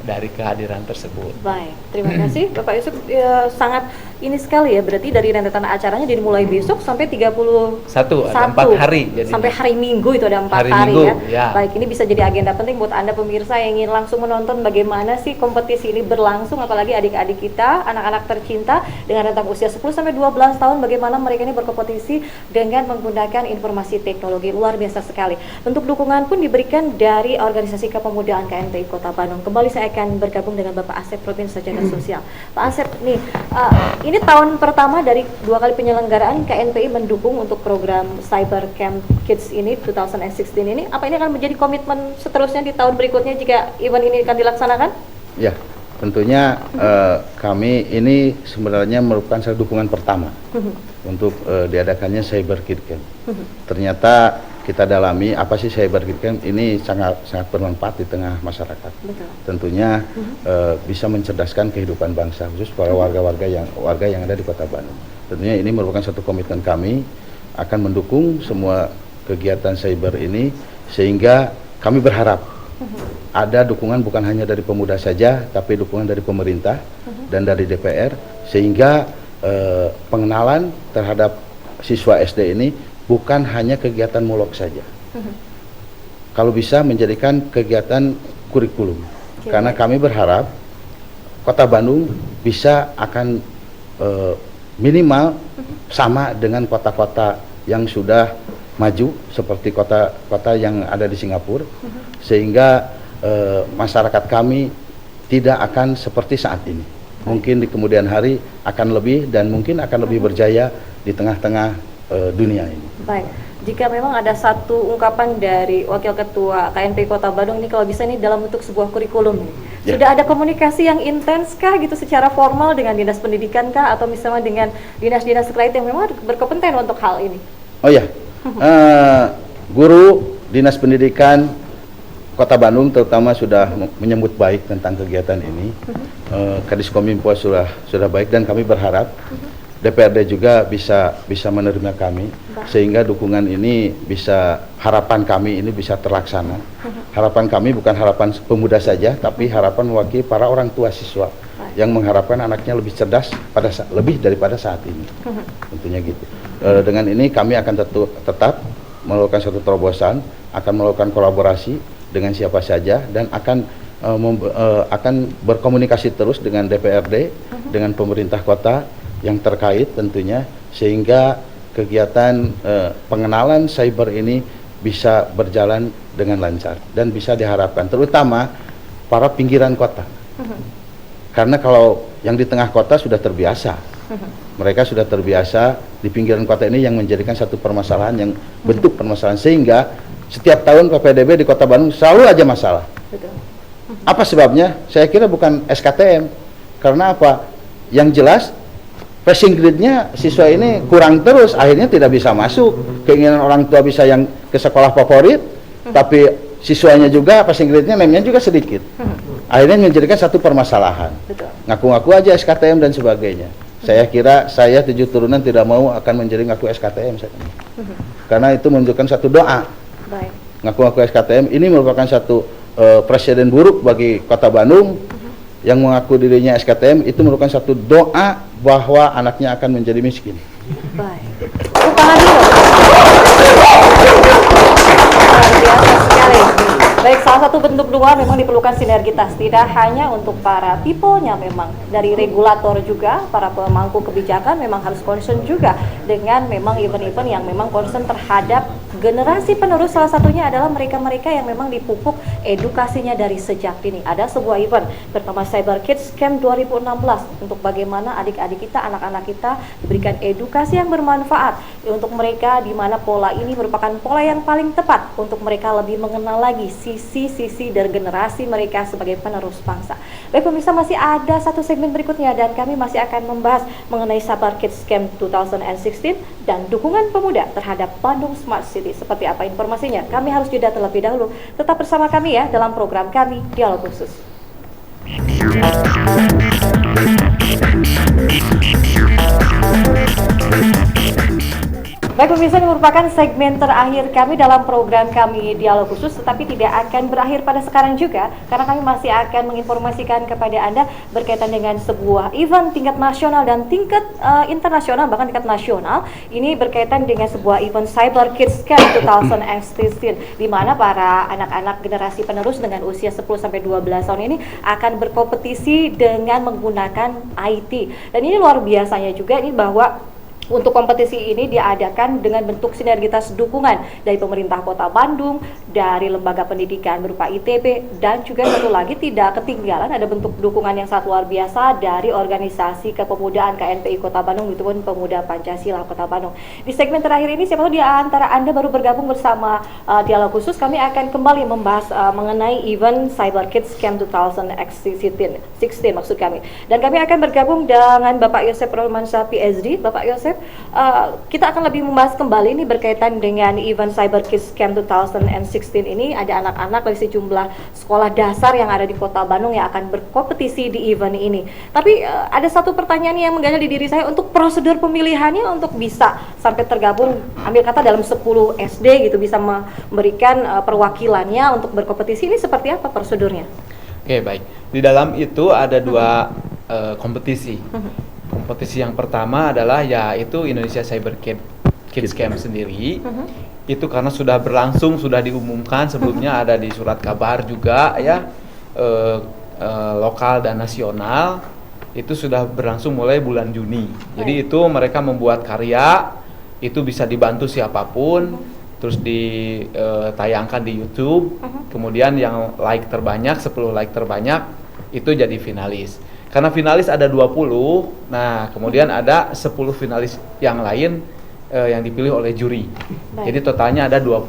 dari kehadiran tersebut. Baik, terima kasih Bapak Yusuf, sangat ini sekali ya, berarti dari rentetan acaranya dari mulai besok sampai 31 ada 4 hari jadinya. sampai hari Minggu itu ada 4 Hari hari Minggu, ya. ya. Baik, ini bisa jadi agenda penting buat Anda pemirsa yang ingin langsung menonton bagaimana sih kompetisi ini berlangsung, apalagi adik-adik kita, anak-anak tercinta dengan rentang usia 10 sampai 12 tahun, bagaimana mereka ini berkompetisi dengan menggunakan informasi teknologi. Luar biasa sekali. Bentuk dukungan pun diberikan dari Organisasi Kepemudaan KNPI Kota Bandung. Kembali saya akan bergabung dengan Bapak Asep Robin Sejagat Sosial. Pak Asep nih, ini tahun pertama dari 2 kali penyelenggaraan KNPI mendukung untuk program Cyber Camp Kids ini 2016 ini. Apa ini akan menjadi komitmen seterusnya di tahun berikutnya jika event ini akan dilaksanakan? Ya, tentunya kami ini sebenarnya merupakan salah dukungan pertama untuk diadakannya Cyber Kid Camp. Ternyata kita dalami apa sih Cyber Kid Camp ini sangat bermanfaat di tengah masyarakat. Betul. Tentunya bisa mencerdaskan kehidupan bangsa, khusus para warga yang ada di Kota Bandung. Tentunya ini merupakan satu komitmen kami akan mendukung semua kegiatan cyber ini, sehingga kami berharap ada dukungan bukan hanya dari pemuda saja, tapi dukungan dari pemerintah dan dari DPR, sehingga pengenalan terhadap siswa SD ini bukan hanya kegiatan mulok saja. Kalau bisa menjadikan kegiatan kurikulum. Karena kami berharap Kota Bandung bisa akan minimal sama dengan kota-kota yang sudah maju seperti kota-kota yang ada di Singapura, sehingga masyarakat kami tidak akan seperti saat ini. Mungkin di kemudian hari akan lebih dan mungkin akan lebih berjaya di tengah-tengah dunia ini. Baik, jika memang ada satu ungkapan dari Wakil Ketua KNPI Kota Bandung ini, kalau bisa ini dalam bentuk sebuah kurikulum nih. Ya. Sudah ada komunikasi yang intens kah gitu secara formal dengan dinas pendidikan kah atau misalnya dengan dinas-dinas terkait yang memang berkompeten untuk hal ini? Oh ya, guru dinas pendidikan Kota Bandung terutama sudah menyambut baik tentang kegiatan ini. Kadiskominfo sudah baik dan kami berharap DPRD juga bisa menerima kami, sehingga dukungan ini harapan kami ini bisa terlaksana. Harapan kami bukan harapan pemuda saja, tapi harapan mewakili para orang tua siswa yang mengharapkan anaknya lebih cerdas lebih daripada saat ini. Tentunya gitu. Dengan ini kami akan tetap melakukan satu terobosan, akan melakukan kolaborasi dengan siapa saja dan akan berkomunikasi terus dengan DPRD, dengan pemerintah kota yang terkait tentunya, sehingga kegiatan pengenalan cyber ini bisa berjalan dengan lancar dan bisa diharapkan terutama para pinggiran kota. Karena kalau yang di tengah kota sudah terbiasa, mereka sudah terbiasa, di pinggiran kota ini yang menjadikan satu permasalahan, yang bentuk permasalahan, sehingga setiap tahun PPDB di Kota Bandung selalu aja masalah. Betul. Apa sebabnya? Saya kira bukan SKTM. Karena apa? Yang jelas passing grade-nya siswa ini kurang terus, akhirnya tidak bisa masuk. Keinginan orang tua bisa yang ke sekolah favorit, tapi siswanya juga passing grade-nya name-nya juga sedikit. Akhirnya menjadikan satu permasalahan. Betul. Ngaku-ngaku aja SKTM dan sebagainya. Saya kira saya 7 turunan tidak mau akan menjadi ngaku SKTM. Karena itu menunjukkan satu doa. Baik. Ngaku-ngaku SKTM ini merupakan satu presiden buruk bagi Kota Bandung. Yang mengaku dirinya SKTM itu merupakan satu doa bahwa anaknya akan menjadi miskin. Baik. Tepuk tangan dulu. Luar biasa sekali. Baik, salah satu bentuk dukungan memang diperlukan sinergitas, tidak hanya untuk para people-nya, memang dari regulator juga, para pemangku kebijakan memang harus concern juga dengan memang event-event yang memang concern terhadap generasi penerus. Salah satunya adalah mereka-mereka yang memang dipupuk edukasinya dari sejak dini. Ada sebuah event bernama Cyber Kids Camp 2016 untuk bagaimana adik-adik kita, anak-anak kita diberikan edukasi yang bermanfaat untuk mereka, di mana pola ini merupakan pola yang paling tepat untuk mereka lebih mengenal lagi sisi-sisi dari generasi mereka sebagai penerus bangsa. Baik pemirsa, masih ada satu segmen berikutnya dan kami masih akan membahas mengenai Cyber Kids Camp 2016 dan dukungan pemuda terhadap Bandung Smart City. Seperti apa informasinya? Kami harus jeda terlebih dahulu. Tetap bersama kami ya dalam program kami Dialog Khusus. Baik pemirsa, ini merupakan segmen terakhir kami dalam program kami Dialog Khusus, tetapi tidak akan berakhir pada sekarang juga, karena kami masih akan menginformasikan kepada Anda berkaitan dengan sebuah event tingkat nasional dan tingkat internasional, bahkan tingkat nasional. Ini berkaitan dengan sebuah event Cyber Kids Camp 2016, di mana para anak-anak generasi penerus dengan usia 10-12 tahun ini akan berkompetisi dengan menggunakan IT. Dan ini luar biasanya juga ini bahwa untuk kompetisi ini diadakan dengan bentuk sinergitas dukungan dari pemerintah Kota Bandung, dari lembaga pendidikan berupa ITB, dan juga satu lagi tidak ketinggalan ada bentuk dukungan yang sangat luar biasa dari organisasi kepemudaan KNPI Kota Bandung, itu pun Pemuda Pancasila Kota Bandung. Di segmen terakhir ini, siapa tahu di antara Anda baru bergabung bersama Dialog Khusus, kami akan kembali membahas mengenai event Cyber Kids Camp 2016 maksud kami. Dan kami akan bergabung dengan Bapak Yosef Romansyah PhD. Bapak Yosef, kita akan lebih membahas kembali ini berkaitan dengan event Cyber Kids Camp 2016 ini. Ada anak-anak dari sejumlah sekolah dasar yang ada di Kota Bandung yang akan berkompetisi di event ini. Tapi ada satu pertanyaan yang mengganjal di diri saya, untuk prosedur pemilihannya untuk bisa sampai tergabung, ambil kata dalam 10 SD gitu, bisa memberikan perwakilannya untuk berkompetisi, ini seperti apa prosedurnya? Oke, baik. Di dalam itu ada dua kompetisi. Kompetisi yang pertama adalah yaitu Indonesia Cyber Kids Camp sendiri. Itu karena sudah berlangsung, sudah diumumkan sebelumnya, ada di surat kabar juga ya, lokal dan nasional. Itu sudah berlangsung mulai bulan Juni. Jadi itu mereka membuat karya, itu bisa dibantu siapapun, terus ditayangkan di YouTube. Kemudian yang like terbanyak, 10 like terbanyak itu jadi finalis. Karena finalis ada 20, nah kemudian ada 10 finalis yang lain yang dipilih oleh juri. Jadi totalnya ada 20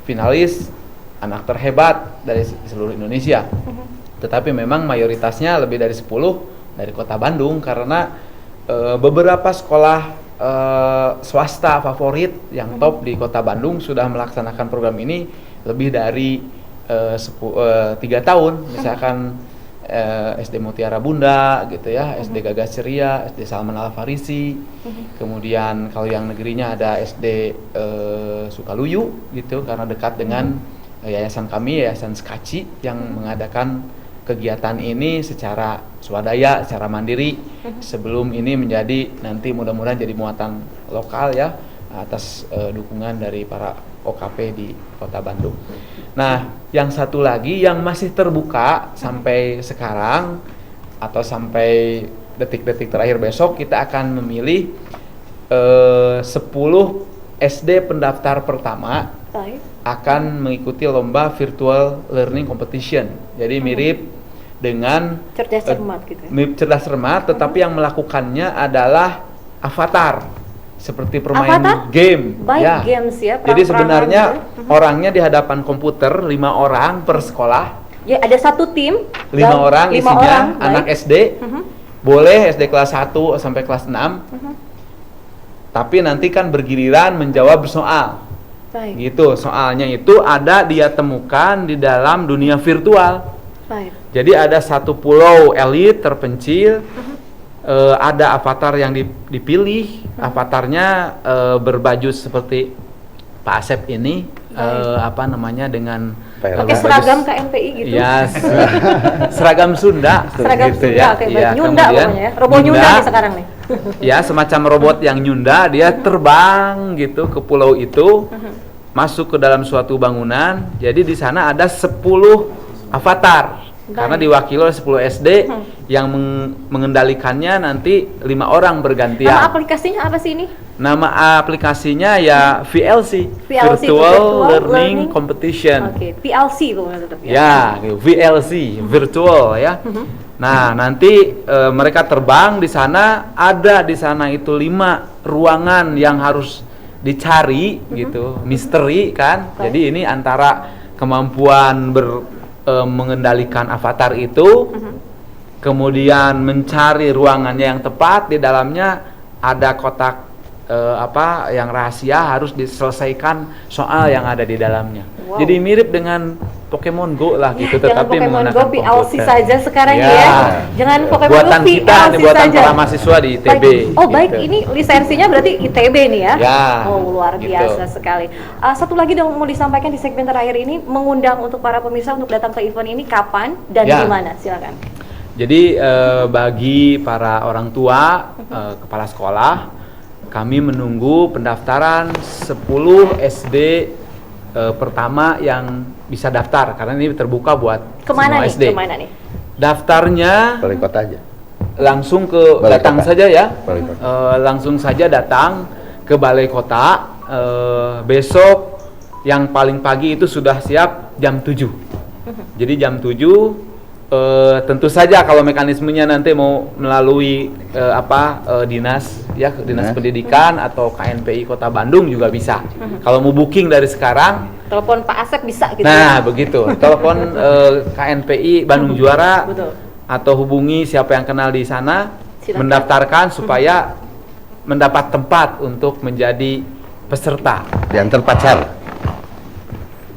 finalis anak terhebat dari seluruh Indonesia. Tetapi memang mayoritasnya lebih dari 10 dari Kota Bandung, karena beberapa sekolah swasta favorit yang top di Kota Bandung sudah melaksanakan program ini lebih dari 3 tahun. Misalkan SD Mutiara Bunda gitu ya, SD Gagas Ceria, SD Salman Al Farisi. Kemudian kalau yang negerinya ada SD Sukaluyu gitu, karena dekat dengan yayasan kami, Yayasan Skaci, yang mengadakan kegiatan ini secara swadaya, secara mandiri, sebelum ini menjadi nanti mudah-mudahan jadi muatan lokal ya, atas dukungan dari para OKP di Kota Bandung. Nah, yang satu lagi yang masih terbuka sampai sekarang atau sampai detik-detik terakhir besok, kita akan memilih 10 SD pendaftar pertama akan mengikuti lomba virtual learning competition. Jadi mirip dengan cerdas cermat gitu ya? Mirip cerdas cermat, tetapi yang melakukannya adalah avatar, seperti permain game. Games ya. Jadi sebenarnya orangnya di hadapan komputer, 5 orang per sekolah. Ya, ada satu tim 5 orang isinya anak SD. Boleh SD kelas 1 sampai kelas 6. Tapi nanti kan bergiliran menjawab soal. Gitu, soalnya itu ada dia temukan di dalam dunia virtual. Jadi ada satu pulau elit terpencil, ada avatar yang dipilih, avatarnya berbaju seperti Pak Asep ini, apa namanya, dengan pakai seragam KNPI gitu. Ya, seragam Sunda. Seragam gitu Sunda, ya. oke, Ya, Nyunda pokoknya ya. Robo Nyunda nih sekarang nih. Ya, semacam robot yang Nyunda, dia terbang gitu ke pulau itu, masuk ke dalam suatu bangunan. Jadi di sana ada 10 avatar. Karena diwakili oleh 10 SD yang mengendalikannya nanti 5 orang bergantian. Nama aplikasinya apa sih ini? Nama aplikasinya ya VLC, Virtual Learning Competition. Oke, PLC pokoknya tetap ya. Ya, VLC, virtual ya. Nah, nanti mereka terbang di sana, ada di sana itu 5 ruangan yang harus dicari gitu, misteri kan. Jadi ini antara kemampuan mengendalikan avatar itu, kemudian mencari ruangannya yang tepat. Di dalamnya ada kotak yang rahasia harus diselesaikan soal yang ada di dalamnya. Wow. Jadi mirip dengan Pokemon Go lah gitu, Jangan tetapi Pokemon menggunakan Go PLC komputer. saja sekarang Ya. ya. Jangan Pokemon Buatan Go kita, PLC ini buatan saja. para mahasiswa di ITB. Baik. Oh baik, gitu. ini lisensinya berarti ITB nih ya? Ya, Oh luar gitu. biasa sekali. Satu lagi dong mau disampaikan di segmen terakhir ini, mengundang untuk para pemirsa untuk datang ke event ini kapan dan Ya. di mana? Silakan. Jadi bagi para orang tua, kepala sekolah, kami menunggu pendaftaran 10 SD pertama yang bisa daftar karena ini terbuka buat Kemana semua nih? SD. Kemana nih? Daftarnya Balai kota aja. langsung ke Balai datang kota. saja ya. Balai kota. Langsung saja datang ke Balai Kota. Besok yang paling pagi itu sudah siap jam 7. Jadi jam 7 tentu saja kalau mekanismenya nanti mau melalui dinas Nah. pendidikan atau KNPI Kota Bandung juga bisa. Kalau mau booking dari sekarang, Telepon Pak Asep bisa gitu nah ya? begitu. Telepon KNPI Bandung Juara Betul. atau hubungi siapa yang kenal di sana, Silakan. mendaftarkan supaya mendapat tempat untuk menjadi peserta. Diantar pacar.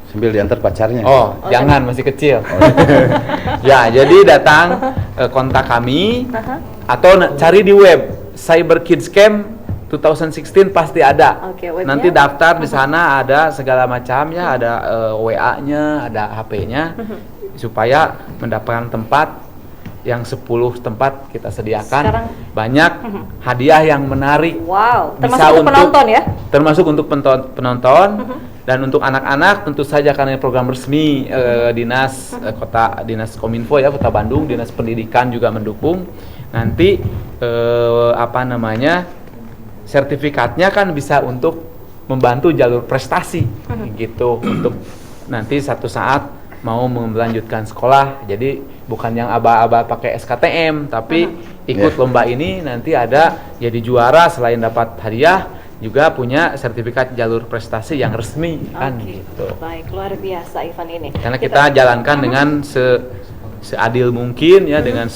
Sambil diantar pacarnya. Oh, jangan masih kecil. Ya, jadi datang kontak kami atau cari di web Cyber Kids Camp 2016 pasti ada. Oke, webnya? Nanti daftar di sana ada segala macam ya, ada WA-nya, ada HP-nya supaya mendapatkan tempat yang 10 tempat kita sediakan. Sekarang- banyak hadiah yang menarik. Wow, termasuk Bisa untuk penonton ya? Termasuk untuk penonton dan untuk anak-anak tentu saja karena ini program resmi dinas dinas Kominfo ya Kota Bandung, dinas pendidikan juga mendukung. Nanti sertifikatnya kan bisa untuk membantu jalur prestasi gitu untuk nanti satu saat mau melanjutkan sekolah. Jadi bukan yang aba-aba pakai SKTM tapi ikut lomba ini nanti ada jadi juara, selain dapat hadiah juga punya sertifikat jalur prestasi yang resmi kan Oke, gitu. baik, luar biasa event ini. Karena kita jalankan dengan seadil mungkin ya, dengan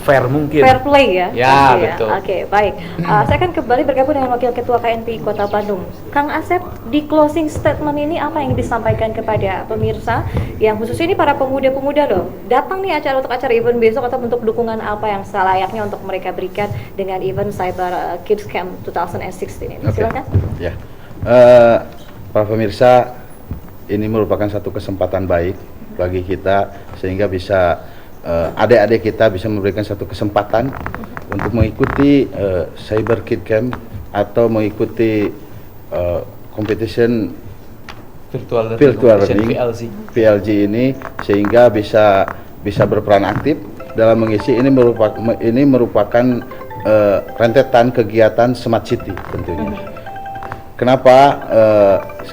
fair mungkin. Fair play ya? Ya, Oke, betul. Oke, baik. Saya akan kembali bergabung dengan Wakil Ketua KNPI Kota Bandung. Kang Asep, di closing statement ini apa yang disampaikan kepada pemirsa yang khususnya ini para pemuda-pemuda loh, datang nih untuk acara event besok atau bentuk dukungan apa yang selayaknya untuk mereka berikan dengan event Cyber Kids Camp 2016 ini. Oke. Silakan. Ya. Para pemirsa, ini merupakan satu kesempatan baik bagi kita sehingga bisa adik-adik kita bisa memberikan satu kesempatan untuk mengikuti Cyber Kid Camp atau mengikuti competition virtual learning PLG ini sehingga bisa berperan aktif dalam mengisi. Ini merupakan rentetan kegiatan Smart City tentunya. Kenapa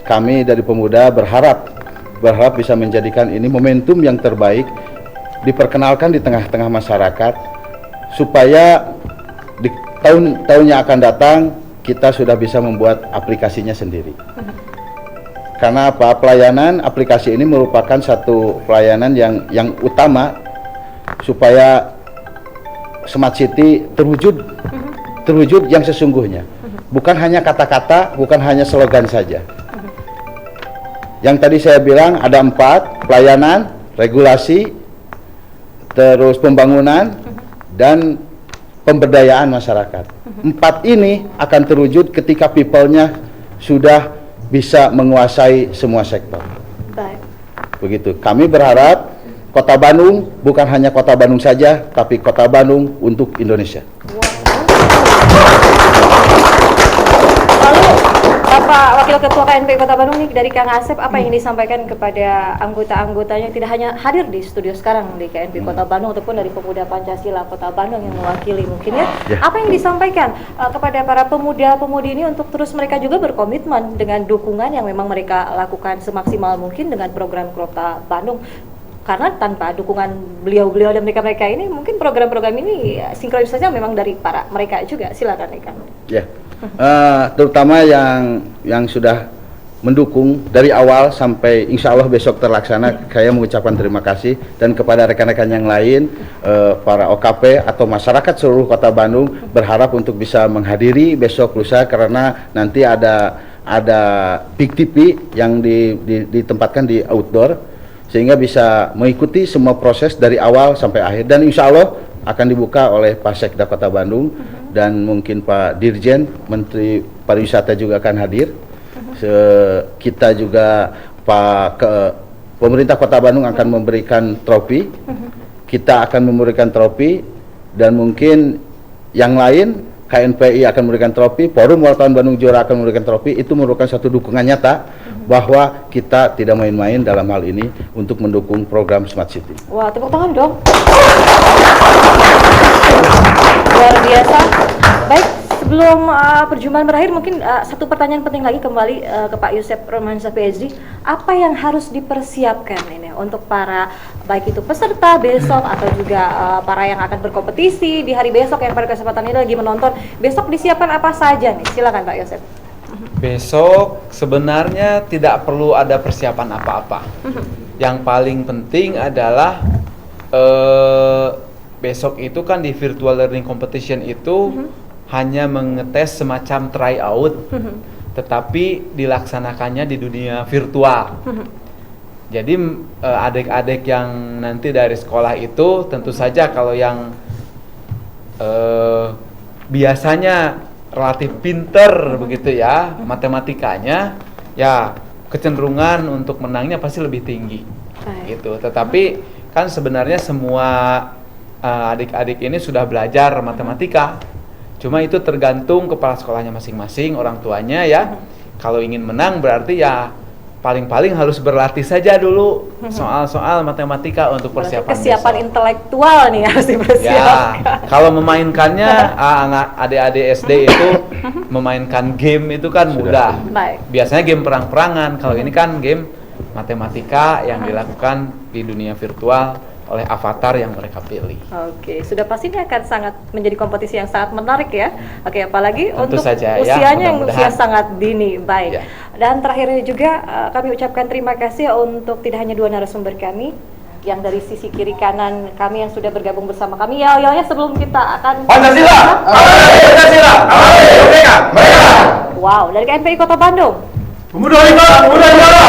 kami dari pemuda berharap bisa menjadikan ini momentum yang terbaik, diperkenalkan di tengah-tengah masyarakat supaya di tahun yang akan datang kita sudah bisa membuat aplikasinya sendiri. Karena apa? Pelayanan aplikasi ini merupakan satu pelayanan yang utama supaya Smart City terwujud yang sesungguhnya. Bukan hanya kata-kata, bukan hanya slogan saja. Yang tadi saya bilang ada 4, pelayanan, regulasi, terus pembangunan dan pemberdayaan masyarakat. 4 ini akan terwujud ketika people-nya sudah bisa menguasai semua sektor. Baik. Begitu. Kami berharap Kota Bandung bukan hanya Kota Bandung saja, tapi Kota Bandung untuk Indonesia. Lalu Bapak Wakil Ketua KNPI Kota Bandung nih, dari Kang Asep, apa yang disampaikan kepada anggota-anggotanya yang tidak hanya hadir di studio sekarang di KNPI Kota Bandung ataupun dari Pemuda Pancasila Kota Bandung yang mewakili mungkin ya? Apa yang disampaikan kepada para pemuda-pemudi ini untuk terus mereka juga berkomitmen dengan dukungan yang memang mereka lakukan semaksimal mungkin dengan program Kota Bandung? Karena tanpa dukungan beliau-beliau dan mereka-mereka ini, mungkin program-program ini sinkronisasinya memang dari para mereka juga. Silakan Kang. Ya, terutama yang sudah mendukung dari awal sampai insya Allah besok terlaksana. Saya mengucapkan terima kasih, dan kepada rekan-rekan yang lain, para OKP atau masyarakat seluruh Kota Bandung berharap untuk bisa menghadiri besok lusa, karena nanti ada PIK TV yang ditempatkan di outdoor, sehingga bisa mengikuti semua proses dari awal sampai akhir, dan insya Allah akan dibuka oleh Pak Sekda Kota Bandung dan mungkin Pak Dirjen Menteri Pariwisata juga akan hadir. Kita juga pemerintah Kota Bandung akan memberikan trofi, kita akan memberikan trofi, dan mungkin yang lain KNPI akan memberikan trofi, Forum Wartawan Bandung Juara akan memberikan trofi. Itu merupakan satu dukungan nyata bahwa kita tidak main-main dalam hal ini untuk mendukung program Smart City. Wah, tepuk tangan dong. Luar biasa. Baik, sebelum perjumpaan berakhir, mungkin satu pertanyaan penting lagi kembali ke Pak Yosep Romansyah PhD. Apa yang harus dipersiapkan ini untuk para baik itu peserta besok atau juga para yang akan berkompetisi di hari besok, yang pada kesempatan ini lagi menonton, besok disiapkan apa saja nih? Silakan Pak Yosep. Besok sebenarnya tidak perlu ada persiapan apa-apa. Yang paling penting adalah besok itu kan di virtual learning competition itu hanya mengetes semacam tryout, tetapi dilaksanakannya di dunia virtual. Jadi adik-adik yang nanti dari sekolah itu tentu saja kalau yang biasanya relatif pinter begitu ya matematikanya, ya kecenderungan untuk menangnya pasti lebih tinggi. Gitu. Tetapi kan sebenarnya semua adik-adik ini sudah belajar matematika. Cuma itu tergantung kepala sekolahnya masing-masing, orang tuanya ya. Kalau ingin menang berarti ya paling-paling harus berlatih saja dulu soal-soal matematika untuk persiapan kesiapan besok. Intelektual nih harus dipersiapkan. Ya, kalau memainkannya anak adik-adik SD itu memainkan game itu kan mudah. Baik. Biasanya game perang-perangan. Kalau ini kan game matematika yang dilakukan di dunia virtual oleh avatar yang mereka pilih. Oke, sudah pasti ini akan sangat menjadi kompetisi yang sangat menarik ya. Oke, apalagi Tentu untuk saja, usianya ya, yang usia mudah-mudahan. sangat dini. Baik. Ya. Dan terakhir juga kami ucapkan terima kasih untuk tidak hanya dua narasumber kami yang dari sisi kiri kanan kami yang sudah bergabung bersama kami. Ya, sebelum kita akan Pancasila! Pancasila! Merdeka! Merdeka! Wow, dari KNPI Kota Bandung. Pemuda hebat, pemuda juara!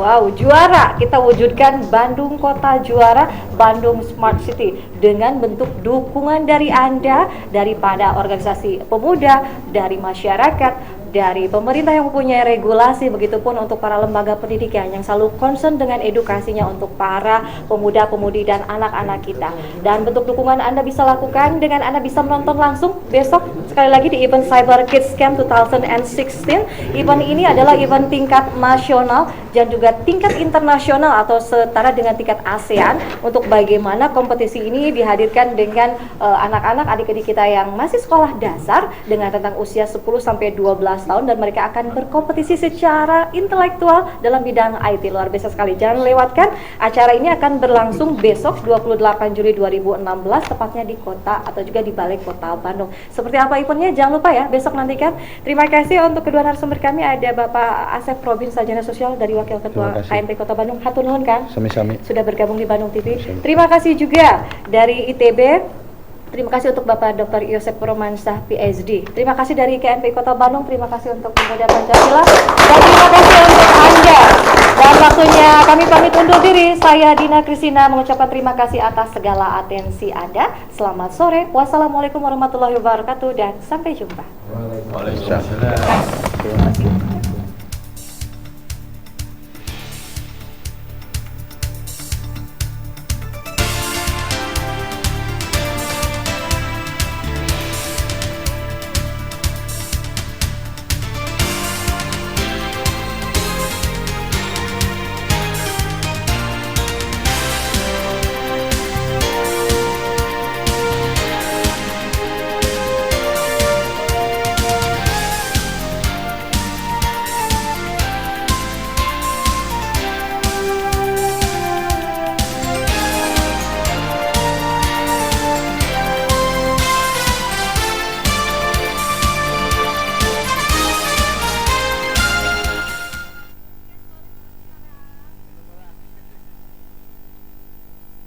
Wow, juara. Kita wujudkan Bandung Kota Juara, Bandung Smart City dengan bentuk dukungan dari Anda, daripada organisasi pemuda, dari masyarakat, dari pemerintah yang mempunyai regulasi, begitupun untuk para lembaga pendidikan yang selalu concern dengan edukasinya untuk para pemuda-pemudi dan anak-anak kita. Dan bentuk dukungan Anda bisa lakukan dengan Anda bisa menonton langsung besok sekali lagi di event Cyber Kids Camp 2016. Event ini adalah event tingkat nasional dan juga tingkat internasional atau setara dengan tingkat ASEAN, untuk bagaimana kompetisi ini dihadirkan dengan anak-anak adik-adik kita yang masih sekolah dasar dengan rentang usia 10 sampai 12 tahun, dan mereka akan berkompetisi secara intelektual dalam bidang IT. Luar biasa sekali. Jangan lewatkan, acara ini akan berlangsung besok 28 Juli 2016 tepatnya di kota atau juga di Balai Kota Bandung. Seperti apa eventnya? Jangan lupa ya, besok nantikan. Terima kasih untuk kedua narasumber kami, ada Bapak Asep Robin, Sarjana Sosial dari Wakil Ketua KNPI Kota Bandung. Hatur nuhun kan? Sami-sami. Sudah bergabung di Bandung TV. Terima kasih juga dari ITB. Terima kasih untuk Bapak Dr. Yosep Romansyah PhD. Terima kasih dari KNPI Kota Bandung. Terima kasih untuk Pemuda Pancasila. Dan terima kasih untuk Anda. Dan waktunya kami pamit undur diri. Saya Dina Kristina mengucapkan terima kasih atas segala atensi Anda. Selamat sore. Wassalamualaikum warahmatullahi wabarakatuh dan sampai jumpa. Waalaikumsalam. Terima kasih.